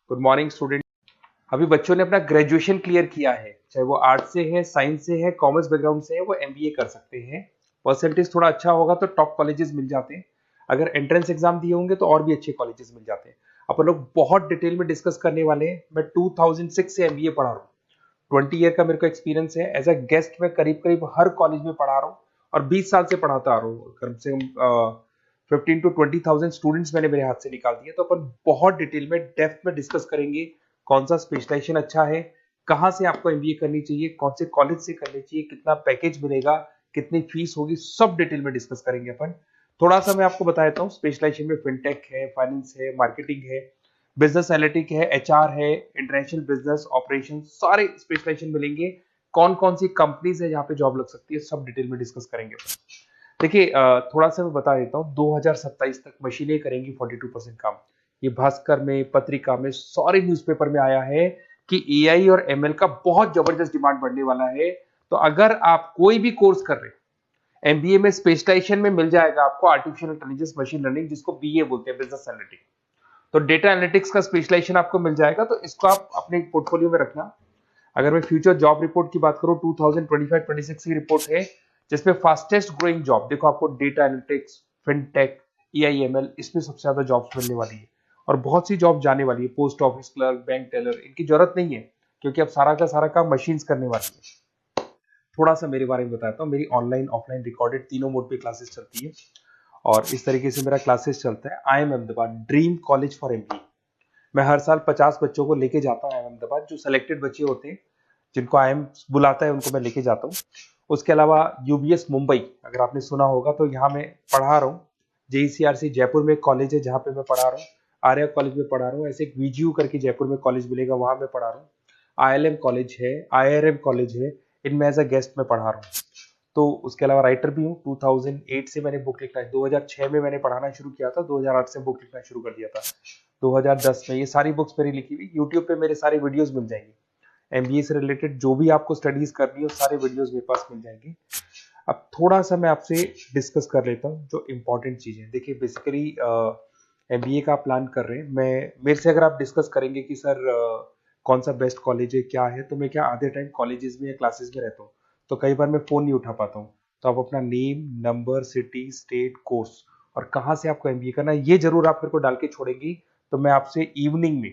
Good morning student. अभी बच्चों ने अपना ग्रेजुएशन क्लियर किया है, चाहे वो आर्ट्स से है, साइंस से है, कॉमर्स बैकग्राउंड से है, वो एमबीए कर सकते हैं। परसेंटेज थोड़ा अच्छा होगा तो टॉप कॉलेजेस मिल जाते हैं। अगर एंट्रेंस एग्जाम दिए होंगे तो और भी अच्छे कॉलेजेस मिल जाते हैं। अपन लोग बहुत डिटेल में डिस्कस करने वाले हैं। मैं 2006 से एमबीए पढ़ा रहा हूँ। 20 ईयर का मेरे को एक्सपीरियंस है। एज अ गेस्ट मैं करीब करीब हर कॉलेज में पढ़ा रहा हूँ और 20 साल से पढ़ाता आ रहा हूँ। कम से कम 15 to 20,000 स्टूडेंट्स मैंने मेरे हाथ से निकाल दिए। तो अपन बहुत डिटेल में डेप्थ में डिस्कस करेंगे कौन सा स्पेशलाइजेशन अच्छा है, कहाँ से आपको एमबीए करनी चाहिए, कौन से कॉलेज से करनी चाहिए, कितना पैकेज मिलेगा, कितनी फीस होगी, सब डिटेल में डिस्कस करेंगे अपन। थोड़ा सा मैं आपको बता देता हूँ। स्पेशलाइजेशन में फिनटेक है, फाइनेंस है, मार्केटिंग है, बिजनेस एनालिटिक है, एचआर है, इंटरनेशनल बिजनेस ऑपरेशन, सारे स्पेशलाइजेशन मिलेंगे। कौन कौन सी कंपनीज है जहाँ पे जॉब लग सकती है, सब डिटेल में डिस्कस करेंगे। देखिए, थोड़ा सा मैं बता देता हूँ। 2027 तक मशीनें करेंगी 42% काम। ये भास्कर में, पत्रिका में, सारे न्यूज़पेपर में आया है कि एआई और एमएल का बहुत जबरदस्त डिमांड बढ़ने वाला है। तो अगर आप कोई भी कोर्स कर रहे हैं, एमबीए में स्पेशलाइजेशन में मिल जाएगा आपको आर्टिफिशियल इंटेलिजेंस, मशीन लर्निंग, जिसको बीए बोलते हैं, बिजनेस एनालिटिक्स। तो डेटा एनालिटिक्स का स्पेशलाइजेशन आपको मिल जाएगा, तो इसको आप अपने पोर्टफोलियो में रखना। अगर मैं फ्यूचर जॉब रिपोर्ट की बात करूं, 2025-26 की रिपोर्ट है, जिसमें फास्टेस्ट ग्रोइंग जॉब देखो आपको डेटा एनालिटिक्स, फिनटेक, एआईएमएल, इसमें सबसे ज्यादा जॉब्स मिलने वाली है। और बहुत सी जॉब जाने वाली है। Post office clerk, bank teller, इनकी जरूरत नहीं है क्योंकि अब सारा का सारा काम मशीन्स करने वाली है। थोड़ा सा मेरे बारे में बताता हूँ। मेरी ऑनलाइन ऑफलाइन रिकॉर्डेड तीनों मोड पे क्लासेस चलती है और इस तरीके से मेरा क्लासेस चलता है। I am Ahmedabad dream college for MBA. मैं हर साल 50 बच्चों को लेके जाता हूँ अहमदाबाद। जो सिलेक्टेड बच्चे होते हैं, जिनको आईएम बुलाता है, उनको मैं लेके जाता हूँ। उसके अलावा यूबीएस मुंबई, अगर आपने सुना होगा, तो यहाँ मैं पढ़ा रहा हूँ। जेईसीआरसी जयपुर में कॉलेज है जहाँ पे मैं पढ़ा रहा हूँ। आर्या कॉलेज में पढ़ा रहा हूँ। ऐसे एक वीजीयू करके जयपुर में कॉलेज मिलेगा, वहां मैं पढ़ा रहा हूँ। आईएलएम कॉलेज है, आईआरएम कॉलेज है, इनमें एज अ गेस्ट में पढ़ा रहा हूँ। तो उसके अलावा राइटर भी हूँ। 2008 से मैंने बुक लिखना है। 2006 में मैंने पढ़ाना शुरू किया था, 2008 से बुक लिखना शुरू कर दिया था। 2010 में ये सारी बुक्स मेरी लिखी हुई यूट्यूब पे मेरे सारे वीडियोस मिल जाएंगे। एमबीए से रिलेटेड जो भी आपको स्टडीज करनी हो, सारे वीडियोस मेरे पास मिल जाएंगे। अब थोड़ा सा मैं आपसे डिस्कस कर लेता हूँ जो इंपॉर्टेंट चीजें। देखिए, बेसिकली एमबीए का आप प्लान कर रहे हैं, मैं मेरे से अगर आप डिस्कस करेंगे कि सर कौन सा बेस्ट कॉलेज है, क्या है, तो मैं क्या आधे टाइम कॉलेजेस में या क्लासेस में रहता हूँ, तो कई बार मैं फोन नहीं उठा पाता हूँ। तो आप अपना name, number, city, state, course और कहाँ से आपको एमबीए करना है, ये जरूर आप मेरे को डाल के छोड़ेंगी। तो मैं आपसे इवनिंग में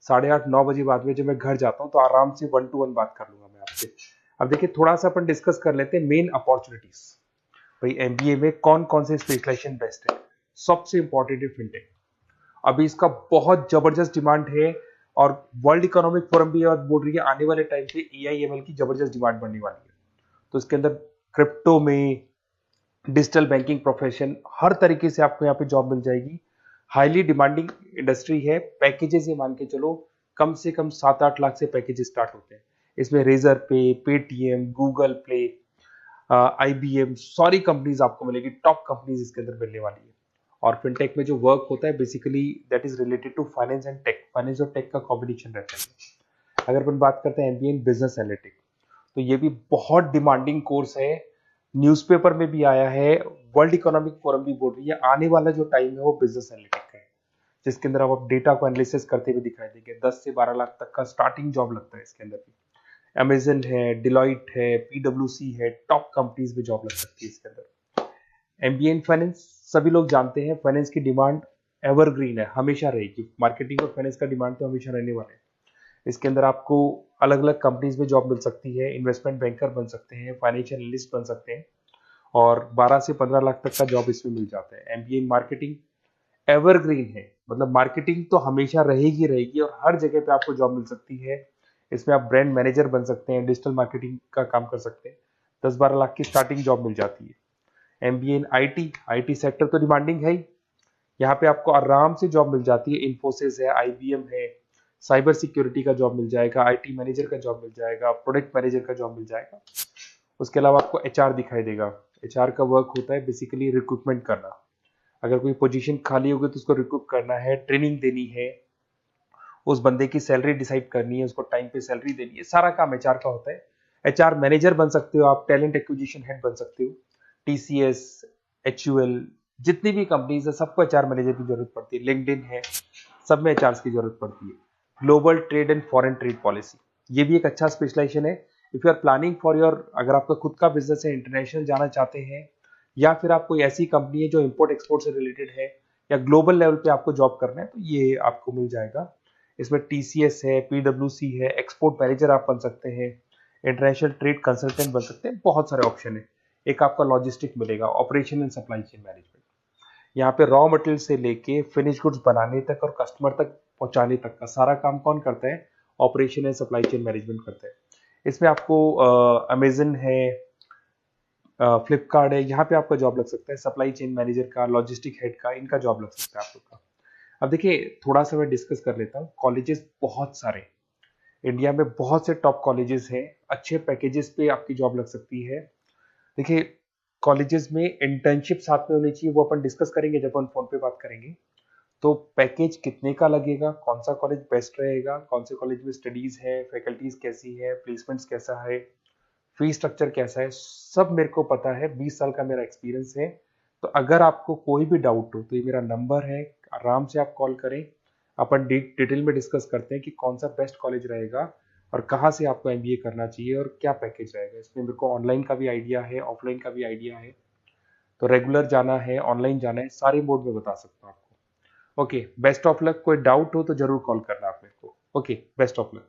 8:30-9 बजे बाद में जब मैं घर जाता हूँ, तो आराम से 1-to-1 बात कर लूंगा मैं आपसे। अब देखिए, थोड़ा सा अपन डिस्कस कर लेते हैं मेन अपॉर्चुनिटीज। भाई, एमबीए में कौन कौन से स्पेशलाइजेशन बेस्ट है। सबसे इंपॉर्टेंट है फिनटेक। अभी इसका बहुत जबरदस्त डिमांड है और वर्ल्ड इकोनॉमिक फोरम भी बोल रही है आने वाले टाइम पे एआईएमएल की जबरदस्त डिमांड बढ़ने वाली है। तो इसके अंदर क्रिप्टो में, डिजिटल बैंकिंग प्रोफेशन, हर तरीके से आपको यहाँ पे जॉब मिल जाएगी। हाईली डिमांडिंग इंडस्ट्री है। पैकेजेस ये मान के चलो, कम से कम 7-8 लाख से पैकेजेस स्टार्ट होते हैं। इसमें रेजर पे, पेटीएम, गूगल प्ले, आईबीएम, सारी कंपनीज आपको मिलेगी। टॉप कंपनीज इसके अंदर मिलने वाली है। और फिनटेक में जो वर्क होता है, basically that is related to finance and tech. Finance और टेक का कॉम्बिनेशन रहता है। अगर अपन बात करते हैं एमबीए इन बिजनेस एनालिटिक्स, तो ये भी बहुत डिमांडिंग कोर्स है। न्यूज़पेपर में भी आया है, वर्ल्ड इकोनॉमिक फोरम भी बोल रही है आने वाला जो टाइम है वो बिजनेस एनालिटिक्स का है, जिसके अंदर आप डेटा को एनालिसिस करते हुए दिखाई देंगे। 10 से 12 लाख तक का स्टार्टिंग जॉब लगता है इसके अंदर भी। अमेजन है, डिलॉइट है, पीडब्ल्यूसी है, टॉप कंपनीज में जॉब लग सकती है इसके अंदर। एमबीए इन फाइनेंस, सभी लोग जानते हैं फाइनेंस की डिमांड एवरग्रीन है, हमेशा रहेगी। मार्केटिंग और फाइनेंस का डिमांड तो हमेशा रहने वाला है। इसके अंदर आपको अलग अलग कंपनीज में जॉब मिल सकती है। इन्वेस्टमेंट बैंकर बन सकते हैं, फाइनेंशियल एनालिस्ट बन सकते हैं और 12 से 15 लाख तक का जॉब इसमें मिल जाता है। एमबीए इन मार्केटिंग एवरग्रीन है, मतलब मार्केटिंग तो हमेशा रहेगी रहेगी और हर जगह पे आपको जॉब मिल सकती है। इसमें आप ब्रांड मैनेजर बन सकते हैं, डिजिटल मार्केटिंग का काम कर सकते हैं। 10-12 लाख की स्टार्टिंग जॉब मिल जाती है। MBA in IT, IT sector तो डिमांडिंग है ही। यहाँ पे आपको आराम से जॉब मिल जाती है। इन्फोसिस है, आईबीएम है, साइबर सिक्योरिटी का जॉब मिल जाएगा, आईटी मैनेजर का जॉब मिल जाएगा, प्रोडक्ट मैनेजर का जॉब मिल जाएगा। उसके अलावा आपको एचआर दिखाई देगा। एचआर का वर्क होता है बेसिकली रिक्रूटमेंट करना। अगर कोई पोजीशन खाली होगी तो उसको रिक्रूट करना है, ट्रेनिंग देनी है, उस बंदे की सैलरी डिसाइड करनी है, उसको टाइम पे सैलरी देनी है, सारा काम एचआर का होता है। एचआर मैनेजर बन सकते हो आप, टैलेंट एक्विजिशन हेड बन सकते हो। टीसीएस, एचयूएल, जितनी भी कंपनीज है सबको एचआर मैनेजर की जरूरत पड़ती है। लिंक्डइन है, सब में एचआर की जरूरत पड़ती है। Global trade and foreign trade policy, ये भी एक अच्छा स्पेशलाइजेशन है। If you are planning for your, अगर आपका खुद का बिजनेस है, इंटरनेशनल जाना चाहते हैं, या फिर आप कोई ऐसी कंपनी है जो इंपोर्ट एक्सपोर्ट से रिलेटेड है, या ग्लोबल लेवल पे आपको जॉब करना है, तो ये आपको मिल जाएगा। इसमें टीसीएस है, पीडब्ल्यूसी है, एक्सपोर्ट मैनेजर आप बन सकते हैं, इंटरनेशनल ट्रेड कंसल्टेंट बन सकते हैं, बहुत सारे ऑप्शन है। एक आपका लॉजिस्टिक मिलेगा, operation and supply chain management, यहाँ पे रॉ मटेरियल से लेके फिनिश गुड्स बनाने तक और कस्टमर तक पहुंचाने तक का सारा काम कौन करता है? Operation and supply chain management करता है। इसमें आपको अमेजन है, फ्लिपकार्ट है, यहाँ पे आपका जॉब लग सकता है, सप्लाई चेन मैनेजर का, लॉजिस्टिक हेड का, इनका जॉब लग सकता है आप लोग का। अब देखिए, थोड़ा सा मैं डिस्कस कर लेता हूँ। कॉलेजेस बहुत सारे इंडिया में, बहुत से टॉप कॉलेजेस हैं, अच्छे पैकेजेस पे आपकी जॉब लग सकती है। देखिए, कॉलेजेस में इंटर्नशिप साथ में होनी चाहिए, वो अपन डिस्कस करेंगे जब अपन फोन पे बात करेंगे। तो पैकेज कितने का लगेगा, कौन सा कॉलेज बेस्ट रहेगा, कौन से कॉलेज में स्टडीज है, फैकल्टीज कैसी है, प्लेसमेंट्स कैसा है, फी स्ट्रक्चर कैसा है, सब मेरे को पता है, 20 साल का मेरा एक्सपीरियंस है। तो अगर आपको कोई भी डाउट हो तो ये मेरा नंबर है, आराम से आप कॉल करें। अपन डिटेल में डिस्कस करते हैं कि कौन सा बेस्ट कॉलेज रहेगा और कहाँ से आपको एमबीए करना चाहिए और क्या पैकेज रहेगा। इसमें मेरे को ऑनलाइन का भी आइडिया है, ऑफलाइन का भी आइडिया है, तो रेगुलर जाना है, ऑनलाइन जाना है, सारे मोड में बता सकता हूँ आपको। Okay, best of luck. कोई डाउट हो तो जरूर कॉल करना आप मेरे को। Okay, best of luck.